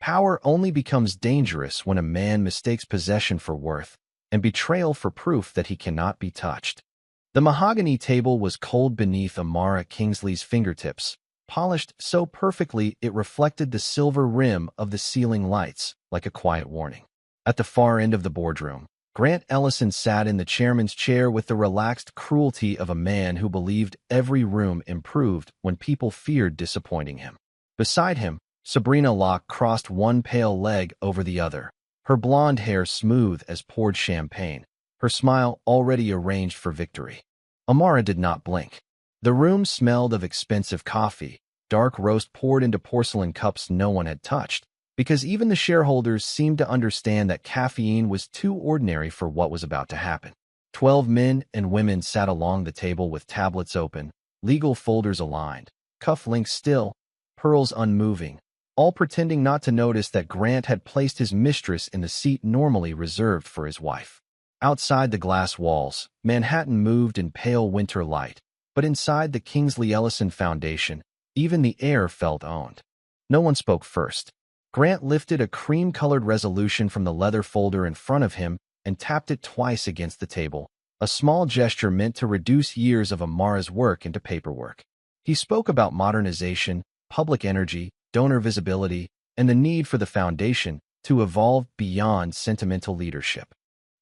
Power only becomes dangerous when a man mistakes possession for worth and betrayal for proof that he cannot be touched. The mahogany table was cold beneath Amara Kingsley's fingertips, polished so perfectly it reflected the silver rim of the ceiling lights like a quiet warning. At the far end of the boardroom, Grant Ellison sat in the chairman's chair with the relaxed cruelty of a man who believed every room improved when people feared disappointing him. Beside him, Sabrina Locke crossed one pale leg over the other, her blonde hair smooth as poured champagne, her smile already arranged for victory. Amara did not blink. The room smelled of expensive coffee, dark roast poured into porcelain cups no one had touched, because even the shareholders seemed to understand that caffeine was too ordinary for what was about to happen. 12 men and women sat along the table with tablets open, legal folders aligned, cufflinks still, pearls unmoving, all pretending not to notice that Grant had placed his mistress in the seat normally reserved for his wife. Outside the glass walls, Manhattan moved in pale winter light, but inside the Kingsley Ellison Foundation, even the air felt owned. No one spoke first. Grant lifted a cream-colored resolution from the leather folder in front of him and tapped it twice against the table, a small gesture meant to reduce years of Amara's work into paperwork. He spoke about modernization, public energy, donor visibility, and the need for the foundation to evolve beyond sentimental leadership.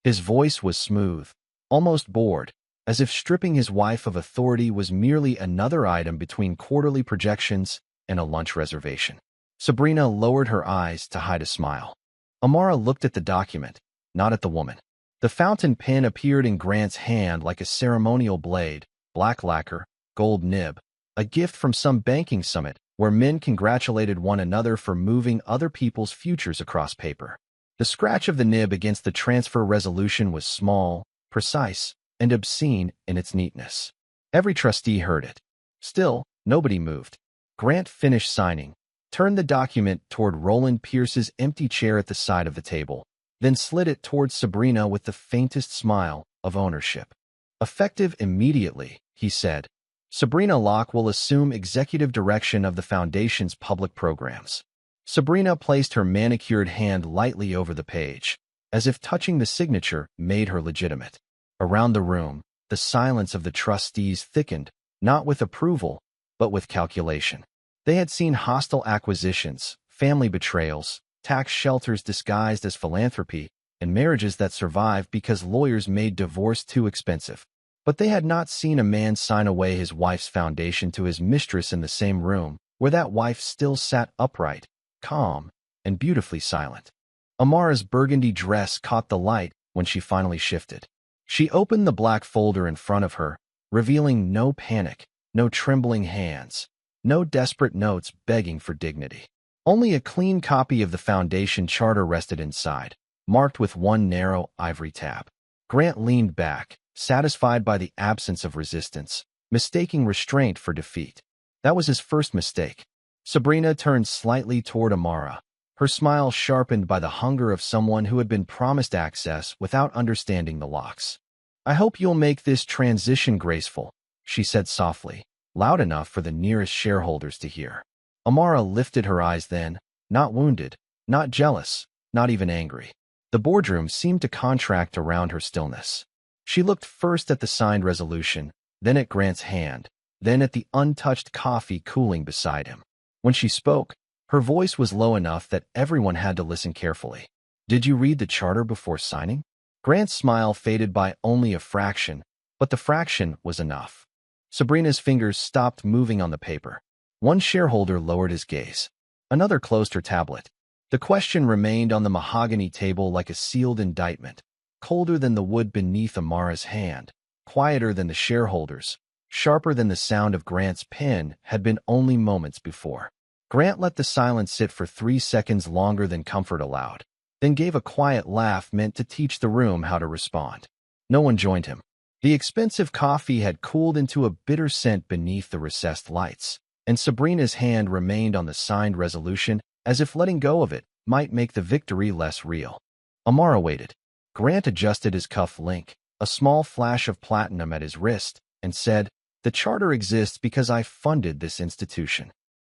His voice was smooth, almost bored, as if stripping his wife of authority was merely another item between quarterly projections and a lunch reservation. Sabrina lowered her eyes to hide a smile. Amara looked at the document, not at the woman. The fountain pen appeared in Grant's hand like a ceremonial blade, black lacquer, gold nib, a gift from some banking summit where men congratulated one another for moving other people's futures across paper. The scratch of the nib against the transfer resolution was small, precise, and obscene in its neatness. Every trustee heard it. Still, nobody moved. Grant finished signing, turned the document toward Roland Pierce's empty chair at the side of the table, then slid it towards Sabrina with the faintest smile of ownership. Effective immediately, he said. Sabrina Locke will assume executive direction of the Foundation's public programs. Sabrina placed her manicured hand lightly over the page, as if touching the signature made her legitimate. Around the room, the silence of the trustees thickened, not with approval, but with calculation. They had seen hostile acquisitions, family betrayals, tax shelters disguised as philanthropy, and marriages that survived because lawyers made divorce too expensive. But they had not seen a man sign away his wife's foundation to his mistress in the same room, where that wife still sat upright, calm, and beautifully silent. Amara's burgundy dress caught the light when she finally shifted. She opened the black folder in front of her, revealing no panic, no trembling hands, no desperate notes begging for dignity. Only a clean copy of the Foundation charter rested inside, marked with one narrow ivory tab. Grant leaned back, satisfied by the absence of resistance, mistaking restraint for defeat. That was his first mistake. Sabrina turned slightly toward Amara, her smile sharpened by the hunger of someone who had been promised access without understanding the locks. "I hope you'll make this transition graceful," she said softly, loud enough for the nearest shareholders to hear. Amara lifted her eyes then, not wounded, not jealous, not even angry. The boardroom seemed to contract around her stillness. She looked first at the signed resolution, then at Grant's hand, then at the untouched coffee cooling beside him. When she spoke, her voice was low enough that everyone had to listen carefully. "Did you read the charter before signing?" Grant's smile faded by only a fraction, but the fraction was enough. Sabrina's fingers stopped moving on the paper. One shareholder lowered his gaze. Another closed her tablet. The question remained on the mahogany table like a sealed indictment, colder than the wood beneath Amara's hand, quieter than the shareholders, sharper than the sound of Grant's pen had been only moments before. Grant let the silence sit for 3 seconds longer than comfort allowed, then gave a quiet laugh meant to teach the room how to respond. No one joined him. The expensive coffee had cooled into a bitter scent beneath the recessed lights, and Sabrina's hand remained on the signed resolution as if letting go of it might make the victory less real. Amara waited. Grant adjusted his cuff link, a small flash of platinum at his wrist, and said, "The charter exists because I funded this institution."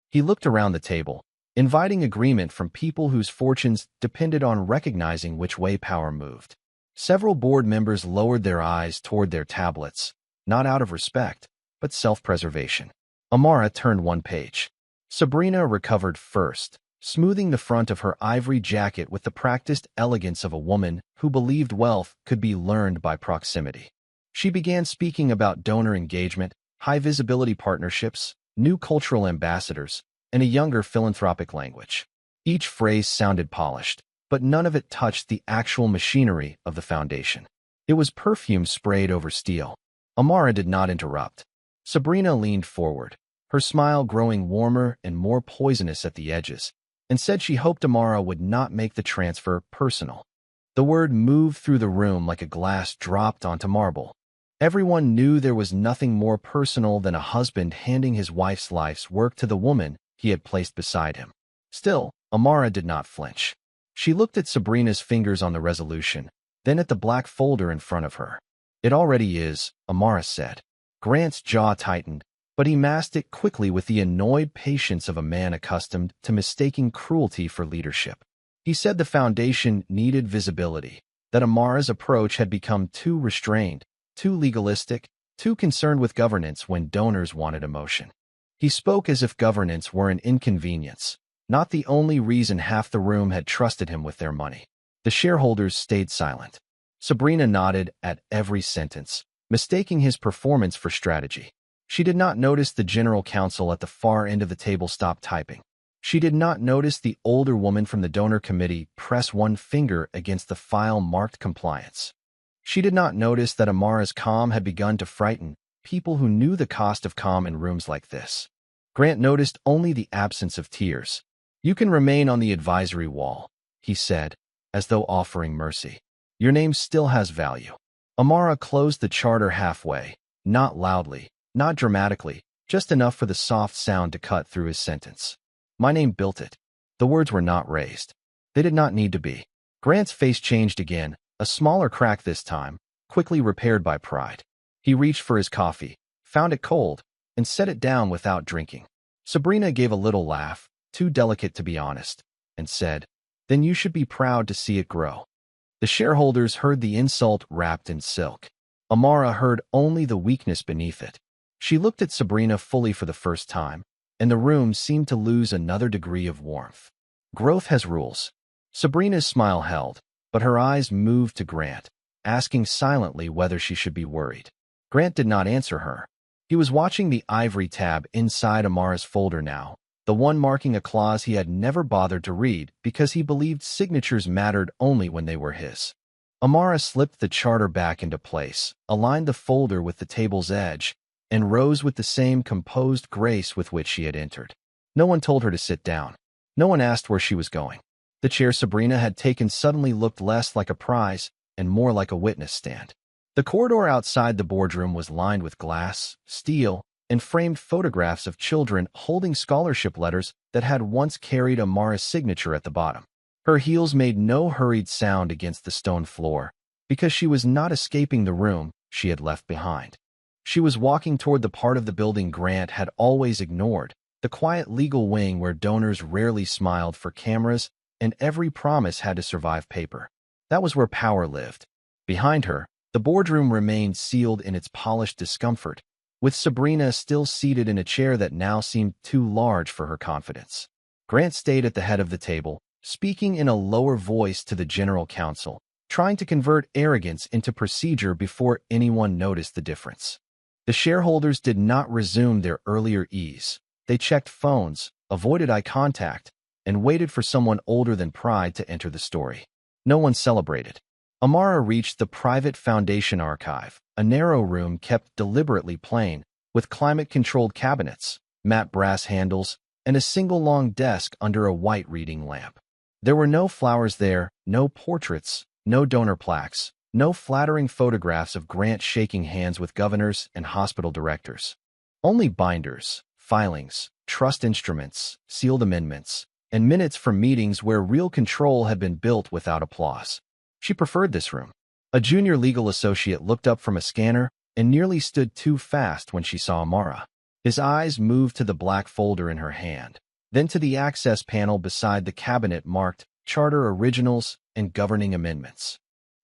He looked around the table, inviting agreement from people whose fortunes depended on recognizing which way power moved. Several board members lowered their eyes toward their tablets, not out of respect, but self-preservation. Amara turned one page. Sabrina recovered first, smoothing the front of her ivory jacket with the practiced elegance of a woman who believed wealth could be learned by proximity. She began speaking about donor engagement, high-visibility partnerships, new cultural ambassadors, and a younger philanthropic language. Each phrase sounded polished, but none of it touched the actual machinery of the foundation. It was perfume sprayed over steel. Amara did not interrupt. Sabrina leaned forward, her smile growing warmer and more poisonous at the edges, and said she hoped Amara would not make the transfer personal. The word moved through the room like a glass dropped onto marble. Everyone knew there was nothing more personal than a husband handing his wife's life's work to the woman he had placed beside him. Still, Amara did not flinch. She looked at Sabrina's fingers on the resolution, then at the black folder in front of her. "It already is," Amara said. Grant's jaw tightened, but he masked it quickly with the annoyed patience of a man accustomed to mistaking cruelty for leadership. He said the foundation needed visibility, that Amara's approach had become too restrained, too legalistic, too concerned with governance when donors wanted emotion. He spoke as if governance were an inconvenience, not the only reason half the room had trusted him with their money. The shareholders stayed silent. Sabrina nodded at every sentence, mistaking his performance for strategy. She did not notice the general counsel at the far end of the table stop typing. She did not notice the older woman from the donor committee press one finger against the file marked compliance. She did not notice that Amara's calm had begun to frighten people who knew the cost of calm in rooms like this. Grant noticed only the absence of tears. "You can remain on the advisory wall," he said, as though offering mercy. "Your name still has value." Amara closed the charter halfway, not loudly, not dramatically, just enough for the soft sound to cut through his sentence. "My name built it." The words were not raised. They did not need to be. Grant's face changed again, a smaller crack this time, quickly repaired by pride. He reached for his coffee, found it cold, and set it down without drinking. Sabrina gave a little laugh, too delicate to be honest, and said, "Then you should be proud to see it grow." The shareholders heard the insult wrapped in silk. Amara heard only the weakness beneath it. She looked at Sabrina fully for the first time, and the room seemed to lose another degree of warmth. Growth has rules. Sabrina's smile held, but her eyes moved to Grant, asking silently whether she should be worried. Grant did not answer her. He was watching the ivory tab inside Amara's folder now, the one marking a clause he had never bothered to read because he believed signatures mattered only when they were his. Amara slipped the charter back into place, aligned the folder with the table's edge, and rose with the same composed grace with which she had entered. No one told her to sit down. No one asked where she was going. The chair Sabrina had taken suddenly looked less like a prize and more like a witness stand. The corridor outside the boardroom was lined with glass, steel, and framed photographs of children holding scholarship letters that had once carried Amara's signature at the bottom. Her heels made no hurried sound against the stone floor, because she was not escaping the room she had left behind. She was walking toward the part of the building Grant had always ignored, the quiet legal wing where donors rarely smiled for cameras and every promise had to survive paper. That was where power lived. Behind her, the boardroom remained sealed in its polished discomfort, with Sabrina still seated in a chair that now seemed too large for her confidence. Grant stayed at the head of the table, speaking in a lower voice to the general counsel, trying to convert arrogance into procedure before anyone noticed the difference. The shareholders did not resume their earlier ease. They checked phones, avoided eye contact, and waited for someone older than pride to enter the story. No one celebrated. Amara reached the private foundation archive, a narrow room kept deliberately plain, with climate-controlled cabinets, matte brass handles, and a single long desk under a white reading lamp. There were no flowers there, no portraits, no donor plaques, no flattering photographs of Grant shaking hands with governors and hospital directors. Only binders, filings, trust instruments, sealed amendments, and minutes from meetings where real control had been built without applause. She preferred this room. A junior legal associate looked up from a scanner and nearly stood too fast when she saw Amara. His eyes moved to the black folder in her hand. then to the access panel beside the cabinet marked Charter Originals and Governing Amendments.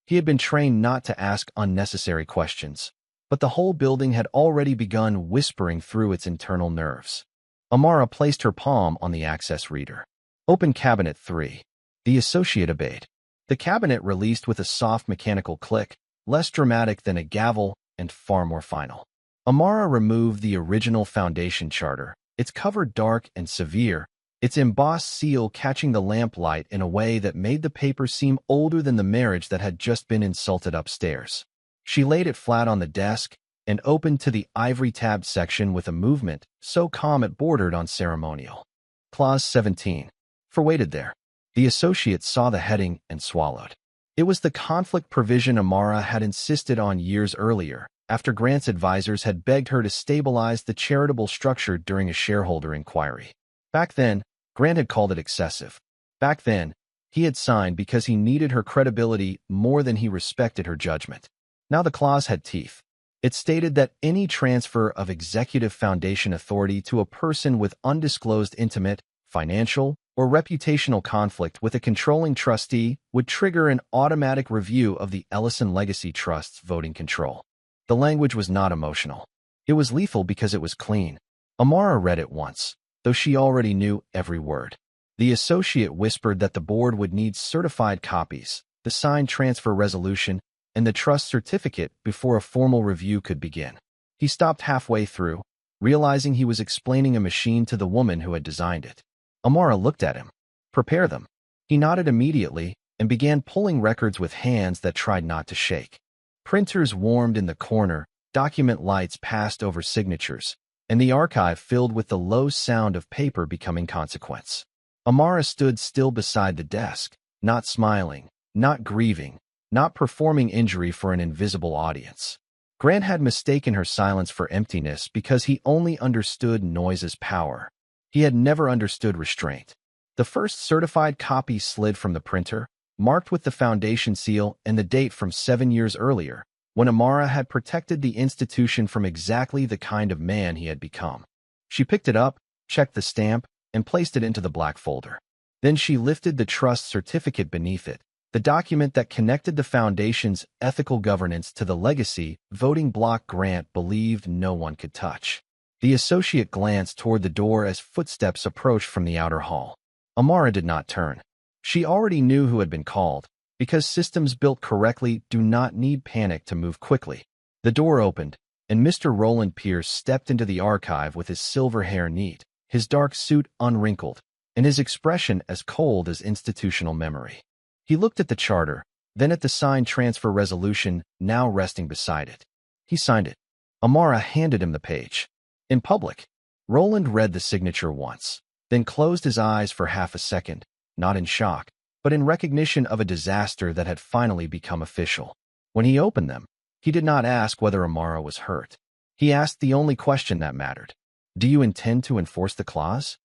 He had been trained not to ask unnecessary questions, but the whole building had already begun whispering through its internal nerves. Amara placed her palm on the access reader. Open Cabinet 3. The associate obeyed. The cabinet released with a soft mechanical click, less dramatic than a gavel and far more final. Amara removed the original Foundation Charter, its cover dark and severe, its embossed seal catching the lamplight in a way that made the paper seem older than the marriage that had just been insulted upstairs. She laid it flat on the desk and opened to the ivory-tabbed section with a movement so calm it bordered on ceremonial. Clause 17. For waited there. The associate saw the heading and swallowed. It was the conflict provision Amara had insisted on years earlier, after Grant's advisors had begged her to stabilize the charitable structure during a shareholder inquiry. Back then, Grant had called it excessive. Back then, he had signed because he needed her credibility more than he respected her judgment. Now the clause had teeth. It stated that any transfer of executive foundation authority to a person with undisclosed intimate, financial, or reputational conflict with a controlling trustee would trigger an automatic review of the Ellison Legacy Trust's voting control. The language was not emotional. It was lethal because it was clean. Amara read it once, though she already knew every word. The associate whispered that the board would need certified copies, the signed transfer resolution, and the trust certificate before a formal review could begin. He stopped halfway through, realizing he was explaining a machine to the woman who had designed it. Amara looked at him. Prepare them. He nodded immediately and began pulling records with hands that tried not to shake. Printers warmed in the corner, document lights passed over signatures, and the archive filled with the low sound of paper becoming consequence. Amara stood still beside the desk, not smiling, not grieving, not performing injury for an invisible audience. Grant had mistaken her silence for emptiness because he only understood noise as power. He had never understood restraint. The first certified copy slid from the printer, marked with the foundation seal and the date from 7 years earlier, when Amara had protected the institution from exactly the kind of man he had become. She picked it up, checked the stamp, and placed it into the black folder. Then she lifted the trust certificate beneath it, the document that connected the foundation's ethical governance to the legacy voting block Grant believed no one could touch. The associate glanced toward the door as footsteps approached from the outer hall. Amara did not turn. She already knew who had been called, because systems built correctly do not need panic to move quickly. The door opened, and Mr. Roland Pierce stepped into the archive with his silver hair neat, his dark suit unwrinkled, and his expression as cold as institutional memory. He looked at the charter, then at the signed transfer resolution now resting beside it. He signed it. Amara handed him the page. In public, Roland read the signature once, then closed his eyes for half a second, not in shock, but in recognition of a disaster that had finally become official. When he opened them, he did not ask whether Amara was hurt. He asked the only question that mattered. Do you intend to enforce the clause?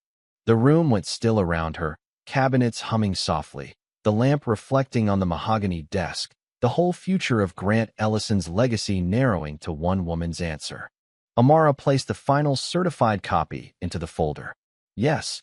The room went still around her, cabinets humming softly, the lamp reflecting on the mahogany desk, the whole future of Grant Ellison's legacy narrowing to one woman's answer. Amara placed the final certified copy into the folder. Yes.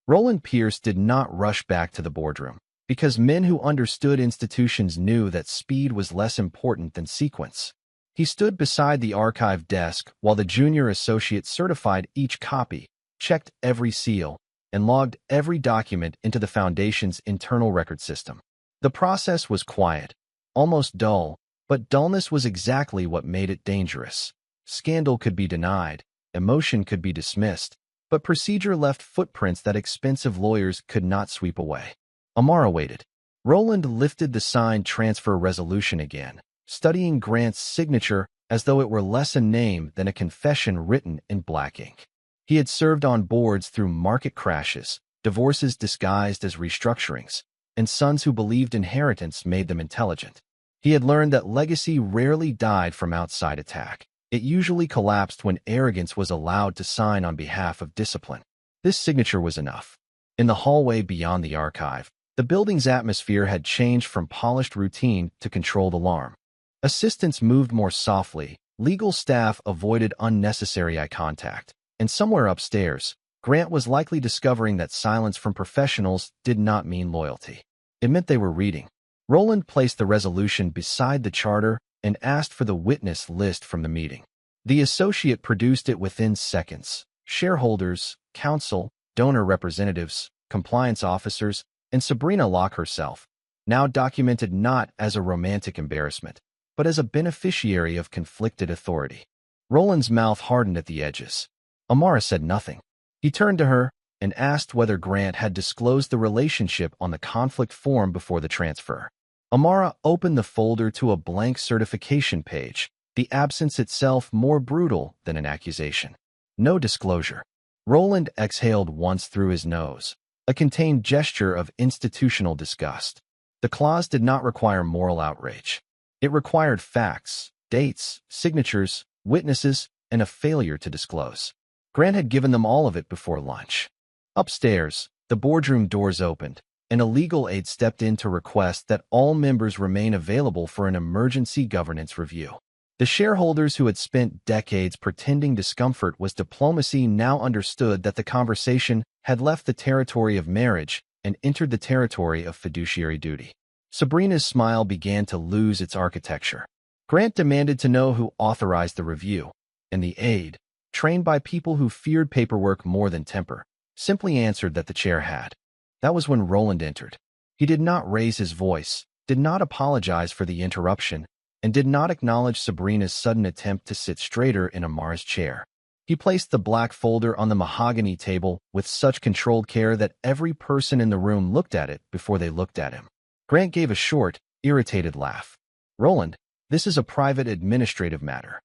Roland Pierce did not rush back to the boardroom, because men who understood institutions knew that speed was less important than sequence. He stood beside the archive desk while the junior associate certified each copy, checked every seal, and logged every document into the foundation's internal record system. The process was quiet, almost dull, but dullness was exactly what made it dangerous. Scandal could be denied, emotion could be dismissed, but procedure left footprints that expensive lawyers could not sweep away. Amara waited. Roland lifted the signed transfer resolution again, studying Grant's signature as though it were less a name than a confession written in black ink. He had served on boards through market crashes, divorces disguised as restructurings, and sons who believed inheritance made them intelligent. He had learned that legacy rarely died from outside attack. It usually collapsed when arrogance was allowed to sign on behalf of discipline. This signature was enough. In the hallway beyond the archive, the building's atmosphere had changed from polished routine to controlled alarm. Assistants moved more softly, legal staff avoided unnecessary eye contact, and somewhere upstairs, Grant was likely discovering that silence from professionals did not mean loyalty. It meant they were reading. Roland placed the resolution beside the charter and asked for the witness list from the meeting. The associate produced it within seconds. Shareholders, counsel, donor representatives, compliance officers, and Sabrina Locke herself, now documented not as a romantic embarrassment, but as a beneficiary of conflicted authority. Roland's mouth hardened at the edges. Amara said nothing. He turned to her and asked whether Grant had disclosed the relationship on the conflict form before the transfer. Amara opened the folder to a blank certification page, the absence itself more brutal than an accusation. No disclosure. Roland exhaled once through his nose, a contained gesture of institutional disgust. The clause did not require moral outrage. It required facts, dates, signatures, witnesses, and a failure to disclose. Grant had given them all of it before lunch. Upstairs, the boardroom doors opened, and a legal aide stepped in to request that all members remain available for an emergency governance review. The shareholders who had spent decades pretending discomfort was diplomacy now understood that the conversation had left the territory of marriage and entered the territory of fiduciary duty. Sabrina's smile began to lose its architecture. Grant demanded to know who authorized the review, and the aide, trained by people who feared paperwork more than temper, simply answered that the chair had. That was when Roland entered. He did not raise his voice, did not apologize for the interruption, and did not acknowledge Sabrina's sudden attempt to sit straighter in Amara's chair. He placed the black folder on the mahogany table with such controlled care that every person in the room looked at it before they looked at him. Grant gave a short, irritated laugh. "Roland, this is a private administrative matter."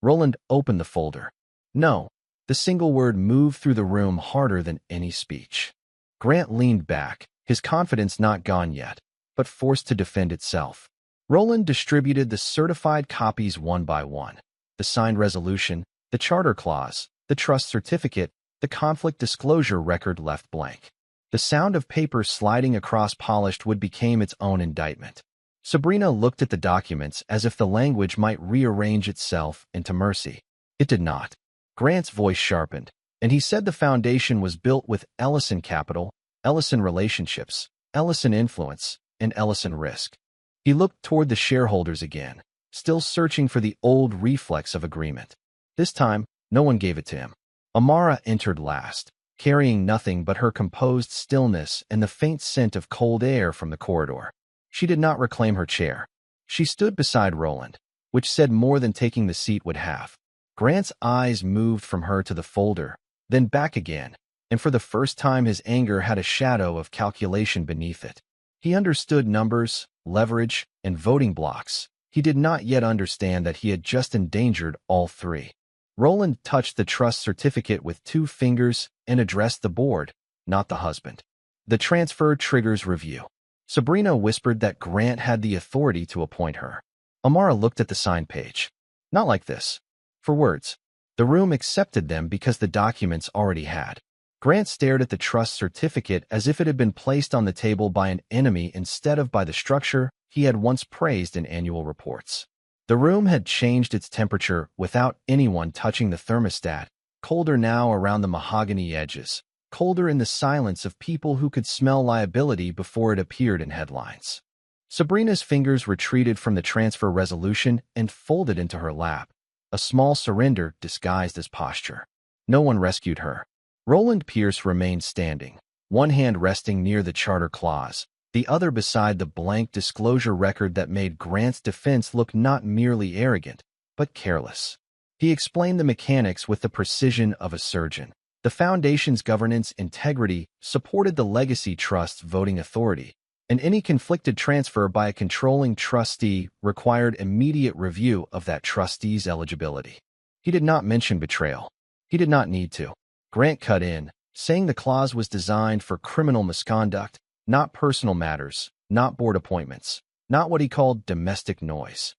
Roland opened the folder. "No." The single word moved through the room harder than any speech. Grant leaned back, his confidence not gone yet, but forced to defend itself. Roland distributed the certified copies one by one. The signed resolution, the charter clause, the trust certificate, the conflict disclosure record left blank. The sound of paper sliding across polished wood became its own indictment. Sabrina looked at the documents as if the language might rearrange itself into mercy. It did not. Grant's voice sharpened, and he said the foundation was built with Ellison Capital, Ellison Relationships, Ellison Influence, and Ellison Risk. He looked toward the shareholders again, still searching for the old reflex of agreement. This time, no one gave it to him. Amara entered last, carrying nothing but her composed stillness and the faint scent of cold air from the corridor. She did not reclaim her chair. She stood beside Roland, which said more than taking the seat would have. Grant's eyes moved from her to the folder, then back again, and for the first time his anger had a shadow of calculation beneath it. He understood numbers, leverage, and voting blocks. He did not yet understand that he had just endangered all three. Roland touched the trust certificate with 2 fingers and addressed the board, not the husband. "The transfer triggers review." Sabrina whispered that Grant had the authority to appoint her. Amara looked at the signed page. "Not like this." For words. The room accepted them because the documents already had. Grant stared at the trust certificate as if it had been placed on the table by an enemy instead of by the structure he had once praised in annual reports. The room had changed its temperature without anyone touching the thermostat, colder now around the mahogany edges, colder in the silence of people who could smell liability before it appeared in headlines. Sabrina's fingers retreated from the transfer resolution and folded into her lap, a small surrender disguised as posture. No one rescued her. Roland Pierce remained standing, one hand resting near the charter clause, the other beside the blank disclosure record that made Grant's defense look not merely arrogant, but careless. He explained the mechanics with the precision of a surgeon. The foundation's governance integrity supported the legacy trust's voting authority, and any conflicted transfer by a controlling trustee required immediate review of that trustee's eligibility. He did not mention betrayal. He did not need to. Grant cut in, saying the clause was designed for criminal misconduct, not personal matters, not board appointments, not what he called domestic noise.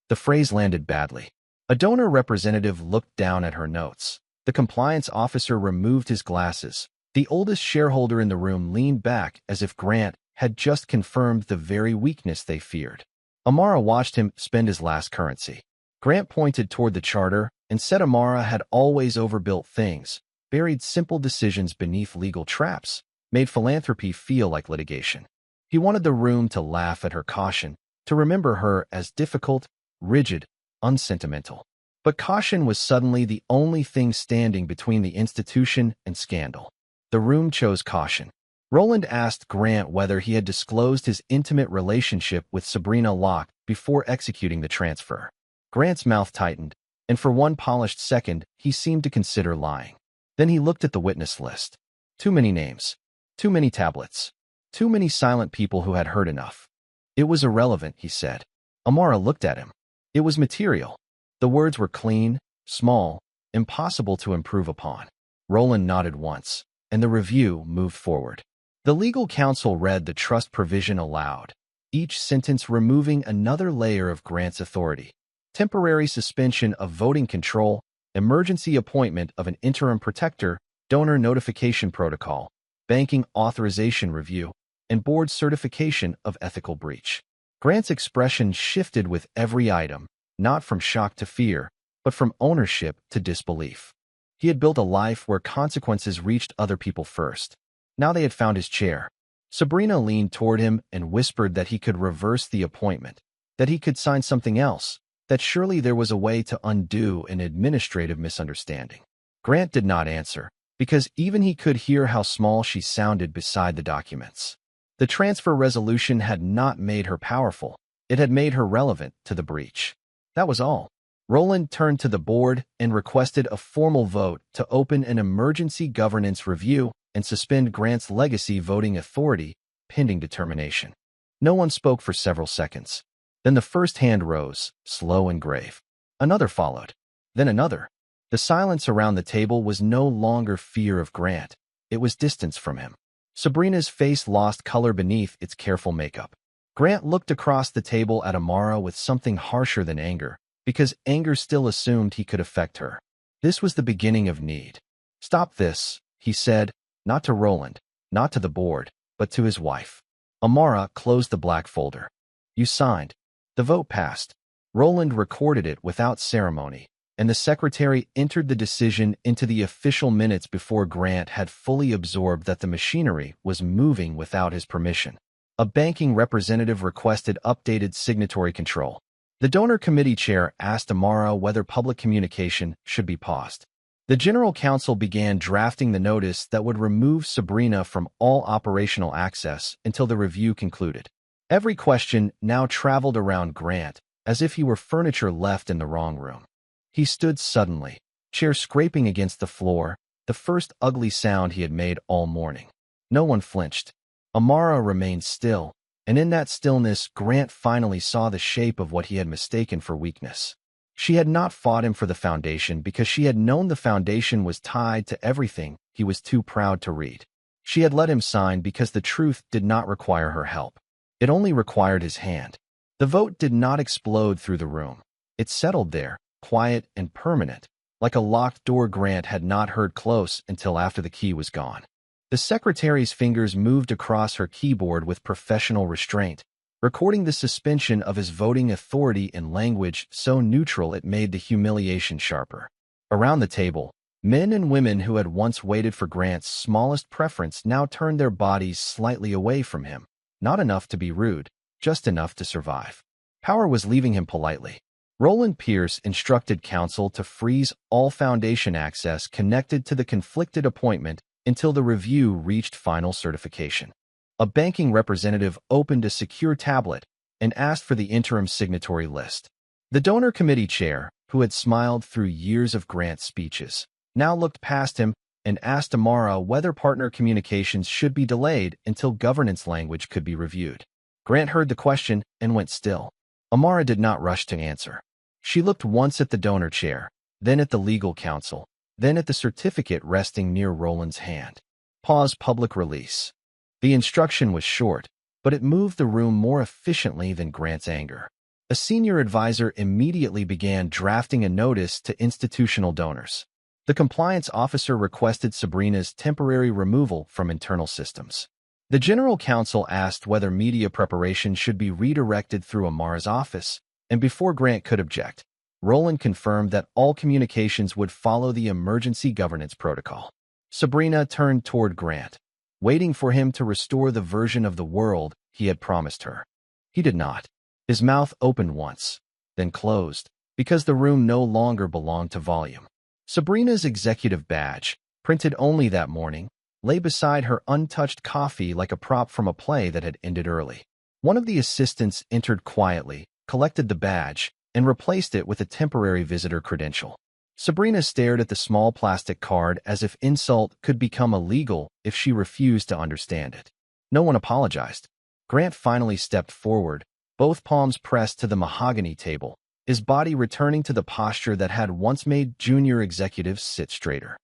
The phrase landed badly. A donor representative looked down at her notes. The compliance officer removed his glasses. The oldest shareholder in the room leaned back as if Grant had just confirmed the very weakness they feared. Amara watched him spend his last currency. Grant pointed toward the charter and said Amara had always overbuilt things, buried simple decisions beneath legal traps, made philanthropy feel like litigation. He wanted the room to laugh at her caution, to remember her as difficult, rigid, unsentimental. But caution was suddenly the only thing standing between the institution and scandal. The room chose caution. Roland asked Grant whether he had disclosed his intimate relationship with Sabrina Locke before executing the transfer. Grant's mouth tightened, and for one polished second, he seemed to consider lying. Then he looked at the witness list. Too many names. Too many tablets. Too many silent people who had heard enough. It was irrelevant, he said. Amara looked at him. It was material. The words were clean, small, impossible to improve upon. Roland nodded once, and the review moved forward. The legal counsel read the trust provision aloud, each sentence removing another layer of Grant's authority. Temporary suspension of voting control, emergency appointment of an interim protector, donor notification protocol, banking authorization review, and board certification of ethical breach. Grant's expression shifted with every item, not from shock to fear, but from ownership to disbelief. He had built a life where consequences reached other people first. Now they had found his chair. Sabrina leaned toward him and whispered that he could reverse the appointment, that he could sign something else, that surely there was a way to undo an administrative misunderstanding. Grant did not answer, because even he could hear how small she sounded beside the documents. The transfer resolution had not made her powerful. It had made her relevant to the breach. That was all. Roland turned to the board and requested a formal vote to open an emergency governance review and suspend Grant's legacy voting authority pending determination. No one spoke for several seconds. Then the first hand rose, slow and grave. Another followed. Then another. The silence around the table was no longer fear of Grant. It was distance from him. Sabrina's face lost color beneath its careful makeup. Grant looked across the table at Amara with something harsher than anger, because anger still assumed he could affect her. This was the beginning of need. Stop this, he said, not to Roland, not to the board, but to his wife. Amara closed the black folder. You signed. The vote passed. Roland recorded it without ceremony, and the secretary entered the decision into the official minutes before Grant had fully absorbed that the machinery was moving without his permission. A banking representative requested updated signatory control. The donor committee chair asked Amara whether public communication should be paused. The general counsel began drafting the notice that would remove Sabrina from all operational access until the review concluded. Every question now traveled around Grant, as if he were furniture left in the wrong room. He stood suddenly, chair scraping against the floor, the first ugly sound he had made all morning. No one flinched. Amara remained still, and in that stillness Grant finally saw the shape of what he had mistaken for weakness. She had not fought him for the foundation because she had known the foundation was tied to everything he was too proud to read. She had let him sign because the truth did not require her help. It only required his hand. The vote did not explode through the room. It settled there, quiet and permanent, like a locked door Grant had not heard close until after the key was gone. The secretary's fingers moved across her keyboard with professional restraint, recording the suspension of his voting authority in language so neutral it made the humiliation sharper. Around the table, men and women who had once waited for Grant's smallest preference now turned their bodies slightly away from him, not enough to be rude, just enough to survive. Power was leaving him politely. Roland Pierce instructed counsel to freeze all foundation access connected to the conflicted appointment until the review reached final certification. A banking representative opened a secure tablet and asked for the interim signatory list. The donor committee chair, who had smiled through years of Grant's speeches, now looked past him and asked Amara whether partner communications should be delayed until governance language could be reviewed. Grant heard the question and went still. Amara did not rush to answer. She looked once at the donor chair, then at the legal counsel, then at the certificate resting near Roland's hand. Pause public release. The instruction was short, but it moved the room more efficiently than Grant's anger. A senior advisor immediately began drafting a notice to institutional donors. The compliance officer requested Sabrina's temporary removal from internal systems. The general counsel asked whether media preparation should be redirected through Amara's office, and before Grant could object, Roland confirmed that all communications would follow the emergency governance protocol. Sabrina turned toward Grant, waiting for him to restore the version of the world he had promised her. He did not. His mouth opened once, then closed, because the room no longer belonged to volume. Sabrina's executive badge, printed only that morning, lay beside her untouched coffee like a prop from a play that had ended early. One of the assistants entered quietly, collected the badge, and replaced it with a temporary visitor credential. Sabrina stared at the small plastic card as if insult could become illegal if she refused to understand it. No one apologized. Grant finally stepped forward, both palms pressed to the mahogany table, his body returning to the posture that had once made junior executives sit straighter.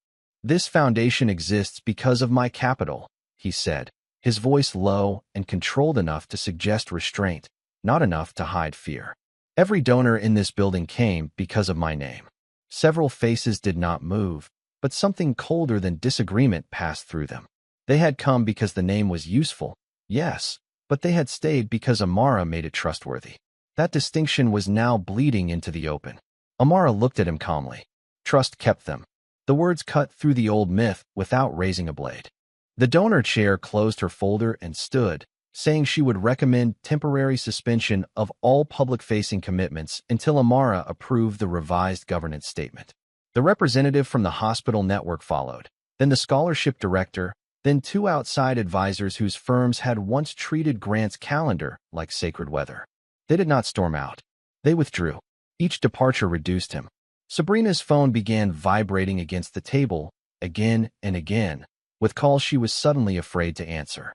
"This foundation exists because of my capital," he said, his voice low and controlled enough to suggest restraint, not enough to hide fear. "Every donor in this building came because of my name." Several faces did not move, but something colder than disagreement passed through them. They had come because the name was useful, yes, but they had stayed because Amara made it trustworthy. That distinction was now bleeding into the open. Amara looked at him calmly. Trust kept them. The words cut through the old myth without raising a blade. The donor chair closed her folder and stood, saying she would recommend temporary suspension of all public-facing commitments until Amara approved the revised governance statement. The representative from the hospital network followed, then the scholarship director, then two outside advisors whose firms had once treated Grant's calendar like sacred weather. They did not storm out. They withdrew. Each departure reduced him. Sabrina's phone began vibrating against the table, again and again, with calls she was suddenly afraid to answer.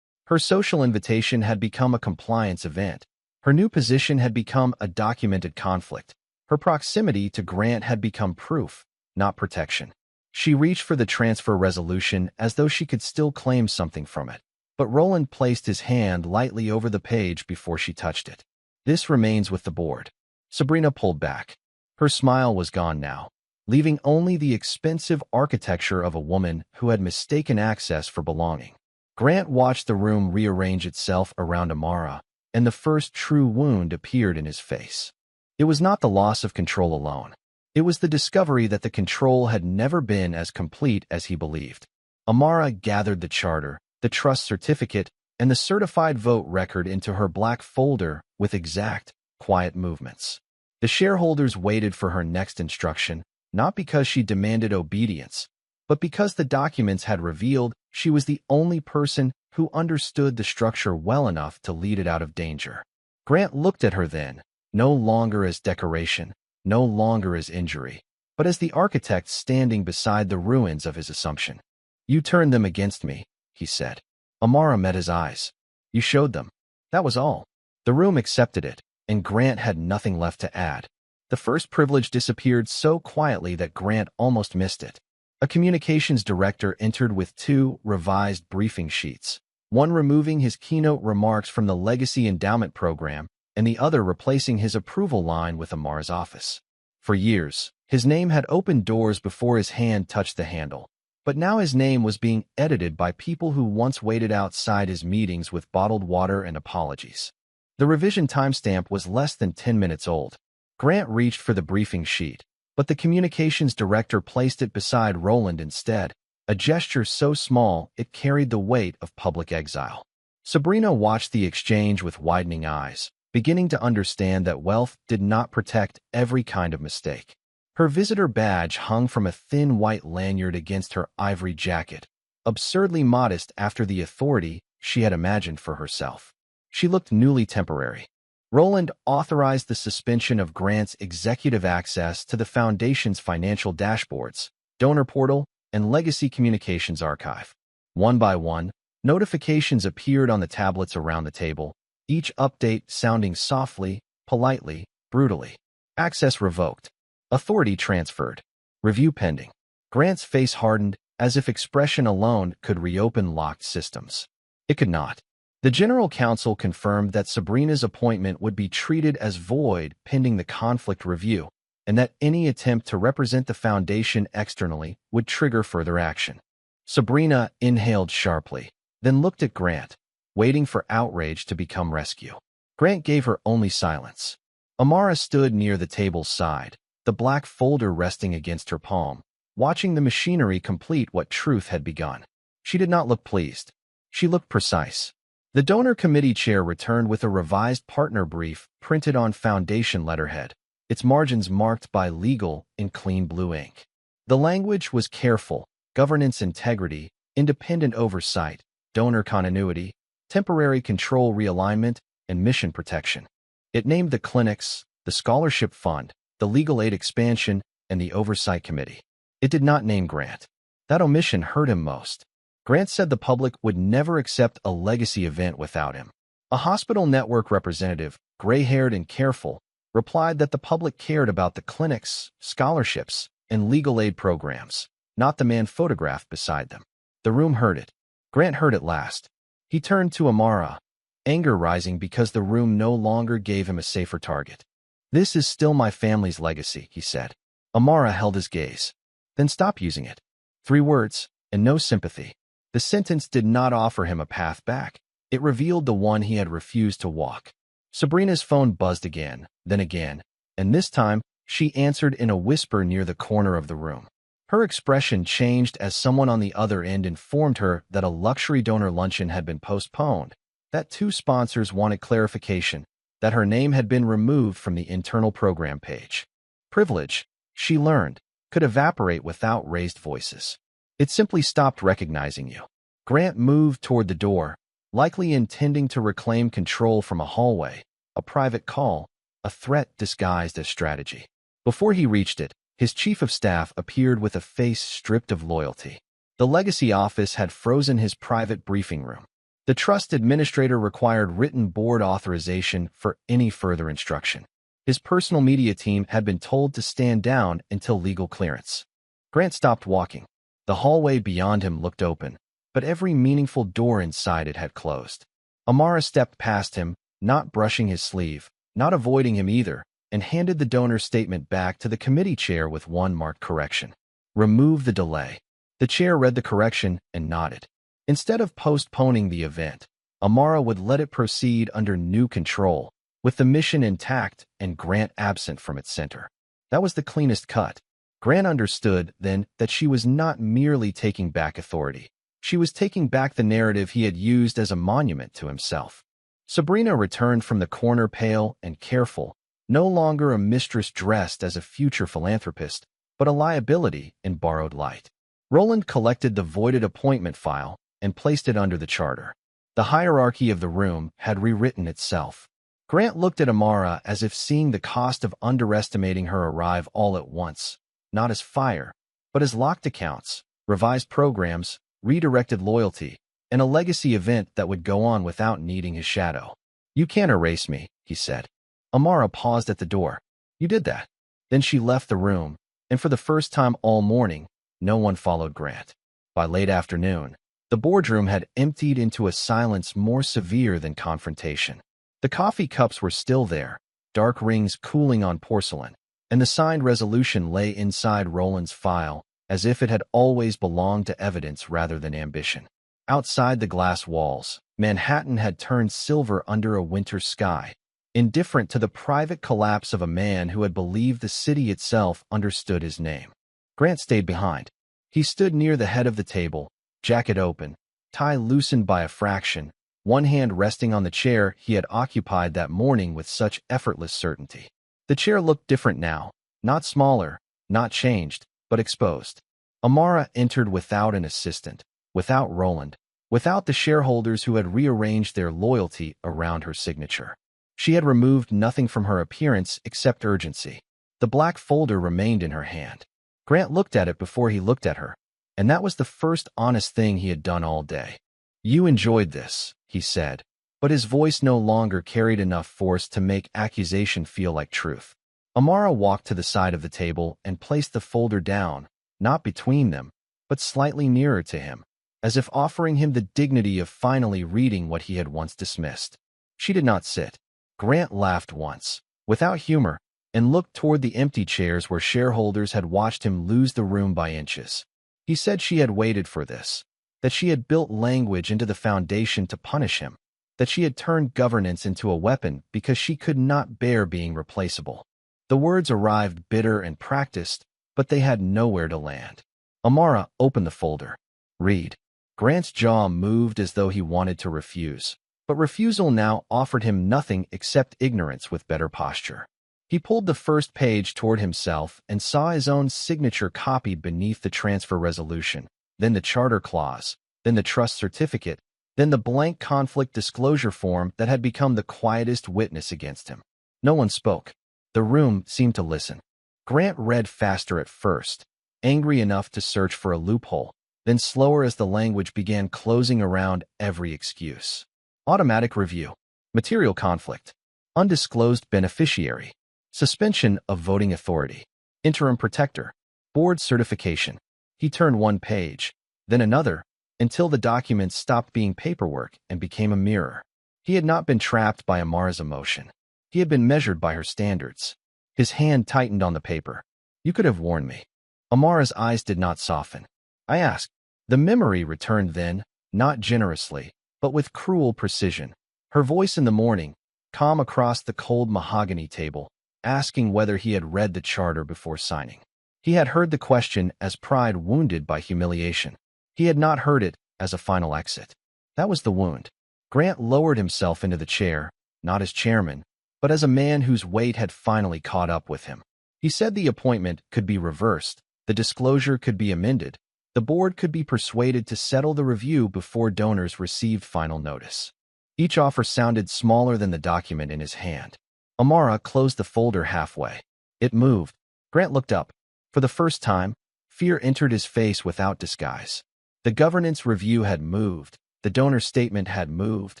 Her social invitation had become a compliance event. Her new position had become a documented conflict. Her proximity to Grant had become proof, not protection. She reached for the transfer resolution as though she could still claim something from it. But Roland placed his hand lightly over the page before she touched it. "This remains with the board." Sabrina pulled back. Her smile was gone now, leaving only the expensive architecture of a woman who had mistaken access for belonging. Grant watched the room rearrange itself around Amara, and the first true wound appeared in his face. It was not the loss of control alone. It was the discovery that the control had never been as complete as he believed. Amara gathered the charter, the trust certificate, and the certified vote record into her black folder with exact, quiet movements. The shareholders waited for her next instruction, not because she demanded obedience, but because the documents had revealed she was the only person who understood the structure well enough to lead it out of danger. Grant looked at her then, no longer as decoration, no longer as injury, but as the architect standing beside the ruins of his assumption. "You turned them against me," he said. Amara met his eyes. "You showed them." That was all. The room accepted it, and Grant had nothing left to add. The first privilege disappeared so quietly that Grant almost missed it. A communications director entered with two revised briefing sheets, one removing his keynote remarks from the Legacy Endowment Program and the other replacing his approval line with Amara's office. For years, his name had opened doors before his hand touched the handle, but now his name was being edited by people who once waited outside his meetings with bottled water and apologies. The revision timestamp was less than 10 minutes old. Grant reached for the briefing sheet, but the communications director placed it beside Roland instead, a gesture so small it carried the weight of public exile. Sabrina watched the exchange with widening eyes, beginning to understand that wealth did not protect every kind of mistake. Her visitor badge hung from a thin white lanyard against her ivory jacket, absurdly modest after the authority she had imagined for herself. She looked newly temporary. Roland authorized the suspension of Grant's executive access to the Foundation's financial dashboards, donor portal, and legacy communications archive. One by one, notifications appeared on the tablets around the table, each update sounding softly, politely, brutally. Access revoked. Authority transferred. Review pending. Grant's face hardened, as if expression alone could reopen locked systems. It could not. The General Counsel confirmed that Sabrina's appointment would be treated as void pending the conflict review, and that any attempt to represent the Foundation externally would trigger further action. Sabrina inhaled sharply, then looked at Grant, waiting for outrage to become rescue. Grant gave her only silence. Amara stood near the table's side, the black folder resting against her palm, watching the machinery complete what truth had begun. She did not look pleased. She looked precise. The donor committee chair returned with a revised partner brief printed on foundation letterhead, its margins marked by legal in clean blue ink. The language was careful: governance integrity, independent oversight, donor continuity, temporary control realignment, and mission protection. It named the clinics, the scholarship fund, the legal aid expansion, and the oversight committee. It did not name Grant. That omission hurt him most. Grant said the public would never accept a legacy event without him. A hospital network representative, gray-haired and careful, replied that the public cared about the clinics, scholarships, and legal aid programs, not the man photographed beside them. The room heard it. Grant heard it last. He turned to Amara, anger rising because the room no longer gave him a safer target. "This is still my family's legacy," he said. Amara held his gaze. "Then stop using it." 3 words, and no sympathy. The sentence did not offer him a path back. It revealed the one he had refused to walk. Sabrina's phone buzzed again, and this time she answered in a whisper near the corner of the room. Her expression changed as someone on the other end informed her that a luxury donor luncheon had been postponed, that 2 sponsors wanted clarification, that her name had been removed from the internal program page. Privilege, she learned, could evaporate without raised voices. It simply stopped recognizing you. Grant moved toward the door, likely intending to reclaim control from a hallway, a private call, a threat disguised as strategy. Before he reached it, his chief of staff appeared with a face stripped of loyalty. The legacy office had frozen his private briefing room. The trust administrator required written board authorization for any further instruction. His personal media team had been told to stand down until legal clearance. Grant stopped walking. The hallway beyond him looked open, but every meaningful door inside it had closed. Amara stepped past him, not brushing his sleeve, not avoiding him either, and handed the donor statement back to the committee chair with one marked correction. "Remove the delay." The chair read the correction and nodded. Instead of postponing the event, Amara would let it proceed under new control, with the mission intact and Grant absent from its center. That was the cleanest cut. Grant understood, then, that she was not merely taking back authority. She was taking back the narrative he had used as a monument to himself. Sabrina returned from the corner pale and careful, no longer a mistress dressed as a future philanthropist, but a liability in borrowed light. Roland collected the voided appointment file and placed it under the charter. The hierarchy of the room had rewritten itself. Grant looked at Amara as if seeing the cost of underestimating her arrive all at once, not as fire, but as locked accounts, revised programs, redirected loyalty, and a legacy event that would go on without needing his shadow. "You can't erase me," he said. Amara paused at the door. "You did that." Then she left the room, and for the first time all morning, no one followed Grant. By late afternoon, the boardroom had emptied into a silence more severe than confrontation. The coffee cups were still there, dark rings cooling on porcelain, and the signed resolution lay inside Roland's file, as if it had always belonged to evidence rather than ambition. Outside the glass walls, Manhattan had turned silver under a winter sky, indifferent to the private collapse of a man who had believed the city itself understood his name. Grant stayed behind. He stood near the head of the table, jacket open, tie loosened by a fraction, one hand resting on the chair he had occupied that morning with such effortless certainty. The chair looked different now, not smaller, not changed, but exposed. Amara entered without an assistant, without Roland, without the shareholders who had rearranged their loyalty around her signature. She had removed nothing from her appearance except urgency. The black folder remained in her hand. Grant looked at it before he looked at her, and that was the first honest thing he had done all day. "You enjoyed this," he said, but his voice no longer carried enough force to make accusation feel like truth. Amara walked to the side of the table and placed the folder down, not between them, but slightly nearer to him, as if offering him the dignity of finally reading what he had once dismissed. She did not sit. Grant laughed once, without humor, and looked toward the empty chairs where shareholders had watched him lose the room by inches. He said she had waited for this, that she had built language into the foundation to punish him, that she had turned governance into a weapon because she could not bear being replaceable. The words arrived bitter and practiced, but they had nowhere to land. Amara opened the folder. Read. Grant's jaw moved as though he wanted to refuse, but refusal now offered him nothing except ignorance with better posture. He pulled the first page toward himself and saw his own signature copied beneath the transfer resolution, then the charter clause, then the trust certificate, then the blank conflict disclosure form that had become the quietest witness against him. No one spoke. The room seemed to listen. Grant read faster at first, angry enough to search for a loophole, then slower as the language began closing around every excuse. Automatic review. Material conflict. Undisclosed beneficiary. Suspension of voting authority. Interim protector. Board certification. He turned one page, then another, until the document stopped being paperwork and became a mirror. He had not been trapped by Amara's emotion. He had been measured by her standards. His hand tightened on the paper. You could have warned me. Amara's eyes did not soften. I asked. The memory returned then, not generously, but with cruel precision. Her voice in the morning, calm across the cold mahogany table, asking whether he had read the charter before signing. He had heard the question as pride wounded by humiliation. He had not heard it as a final exit. That was the wound. Grant lowered himself into the chair, not as chairman, but as a man whose weight had finally caught up with him. He said the appointment could be reversed, the disclosure could be amended, the board could be persuaded to settle the review before donors received final notice. Each offer sounded smaller than the document in his hand. Amara closed the folder halfway. It moved. Grant looked up. For the first time, fear entered his face without disguise. The governance review had moved, the donor statement had moved,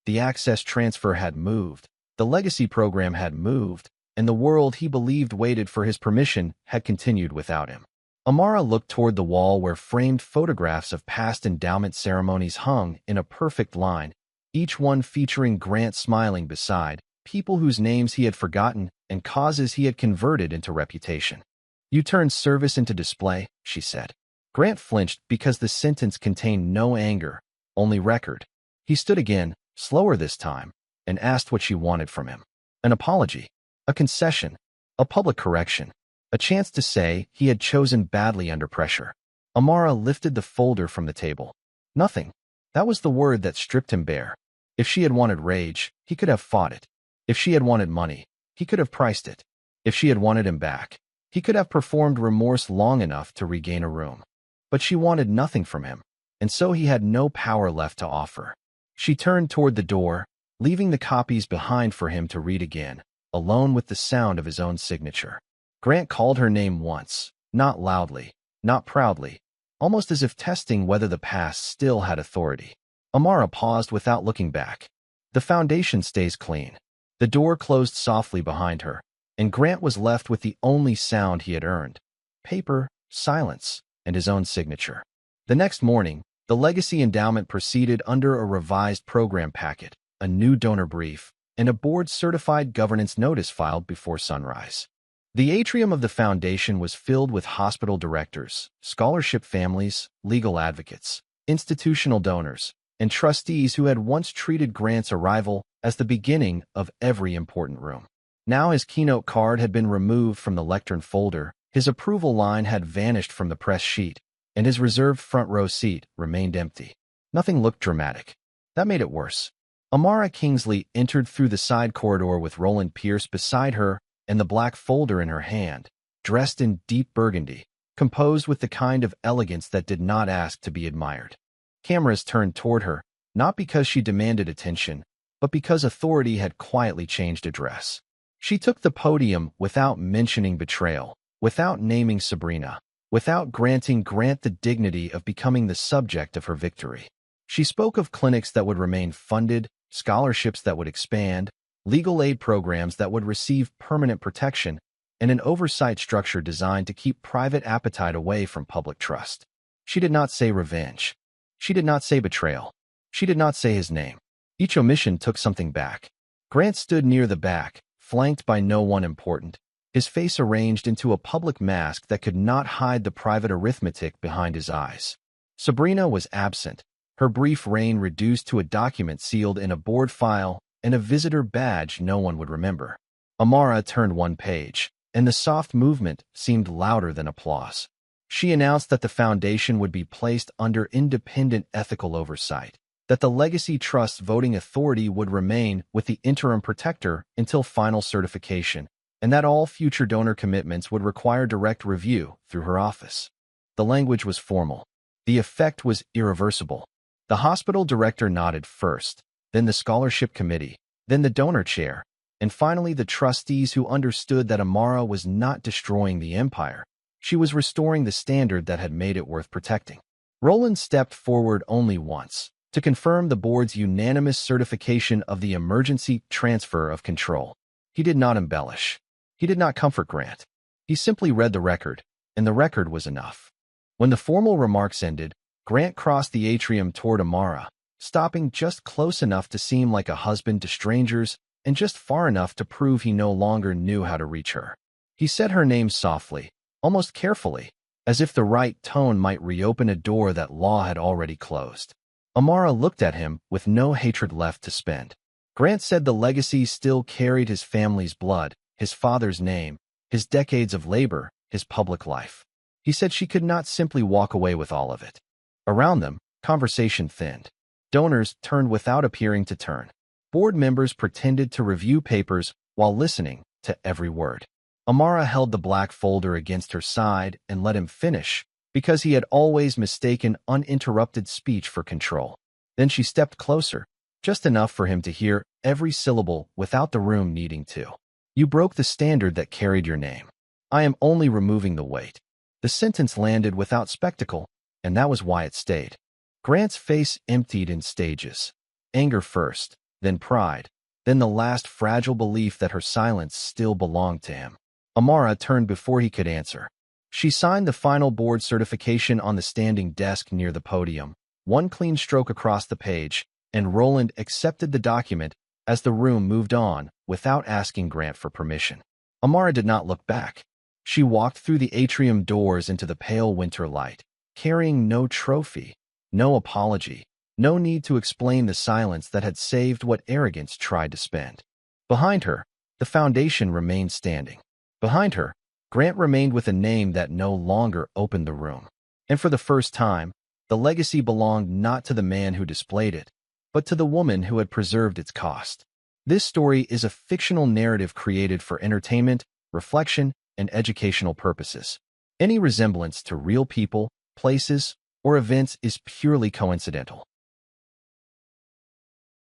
the access transfer had moved, the legacy program had moved, and the world he believed waited for his permission had continued without him. Amara looked toward the wall where framed photographs of past endowment ceremonies hung in a perfect line, each one featuring Grant smiling beside people whose names he had forgotten and causes he had converted into reputation. You turned service into display, she said. Grant flinched because the sentence contained no anger, only record. He stood again, slower this time, and asked what she wanted from him. An apology, a concession, a public correction, a chance to say he had chosen badly under pressure. Amara lifted the folder from the table. Nothing. That was the word that stripped him bare. If she had wanted rage, he could have fought it. If she had wanted money, he could have priced it. If she had wanted him back, he could have performed remorse long enough to regain a room. But she wanted nothing from him, and so he had no power left to offer. She turned toward the door, leaving the copies behind for him to read again, alone with the sound of his own signature. Grant called her name once, not loudly, not proudly, almost as if testing whether the past still had authority. Amara paused without looking back. The foundation stays clean. The door closed softly behind her, and Grant was left with the only sound he had earned: paper, silence, and his own signature. The next morning, the legacy endowment proceeded under a revised program packet, a new donor brief, and a board-certified governance notice filed before sunrise. The atrium of the foundation was filled with hospital directors, scholarship families, legal advocates, institutional donors, and trustees who had once treated Grant's arrival as the beginning of every important room. Now his keynote card had been removed from the lectern folder, his approval line had vanished from the press sheet, and his reserved front row seat remained empty. Nothing looked dramatic. That made it worse. Amara Kingsley entered through the side corridor with Roland Pierce beside her and the black folder in her hand, dressed in deep burgundy, composed with the kind of elegance that did not ask to be admired. Cameras turned toward her, not because she demanded attention, but because authority had quietly changed address. She took the podium without mentioning betrayal, without naming Sabrina, without granting Grant the dignity of becoming the subject of her victory. She spoke of clinics that would remain funded, scholarships that would expand, legal aid programs that would receive permanent protection, and an oversight structure designed to keep private appetite away from public trust. She did not say revenge. She did not say betrayal. She did not say his name. Each omission took something back. Grant stood near the back, flanked by no one important, his face arranged into a public mask that could not hide the private arithmetic behind his eyes. Sabrina was absent, her brief reign reduced to a document sealed in a board file and a visitor badge no one would remember. Amara turned one page, and the soft movement seemed louder than applause. She announced that the foundation would be placed under independent ethical oversight, that the Legacy Trust's voting authority would remain with the interim protector until final certification, and that all future donor commitments would require direct review through her office. The language was formal. The effect was irreversible. The hospital director nodded first, then the scholarship committee, then the donor chair, and finally the trustees who understood that Amara was not destroying the empire. She was restoring the standard that had made it worth protecting. Roland stepped forward only once, to confirm the board's unanimous certification of the emergency transfer of control. He did not embellish. He did not comfort Grant. He simply read the record, and the record was enough. When the formal remarks ended, Grant crossed the atrium toward Amara, stopping just close enough to seem like a husband to strangers and just far enough to prove he no longer knew how to reach her. He said her name softly, almost carefully, as if the right tone might reopen a door that law had already closed. Amara looked at him with no hatred left to spend. Grant said the legacy still carried his family's blood, his father's name, his decades of labor, his public life. He said she could not simply walk away with all of it. Around them, conversation thinned. Donors turned without appearing to turn. Board members pretended to review papers while listening to every word. Amara held the black folder against her side and let him finish, because he had always mistaken uninterrupted speech for control. Then she stepped closer, just enough for him to hear every syllable without the room needing to. You broke the standard that carried your name. I am only removing the weight. The sentence landed without spectacle, and that was why it stayed. Grant's face emptied in stages. Anger first, then pride, then the last fragile belief that her silence still belonged to him. Amara turned before he could answer. She signed the final board certification on the standing desk near the podium, one clean stroke across the page, and Roland accepted the document as the room moved on without asking Grant for permission. Amara did not look back. She walked through the atrium doors into the pale winter light, carrying no trophy, no apology, no need to explain the silence that had saved what arrogance tried to spend. Behind her, the foundation remained standing. Behind her, Grant remained with a name that no longer opened the room. And for the first time, the legacy belonged not to the man who displayed it, but to the woman who had preserved its cost. This story is a fictional narrative created for entertainment, reflection, and educational purposes. Any resemblance to real people, places, or events is purely coincidental.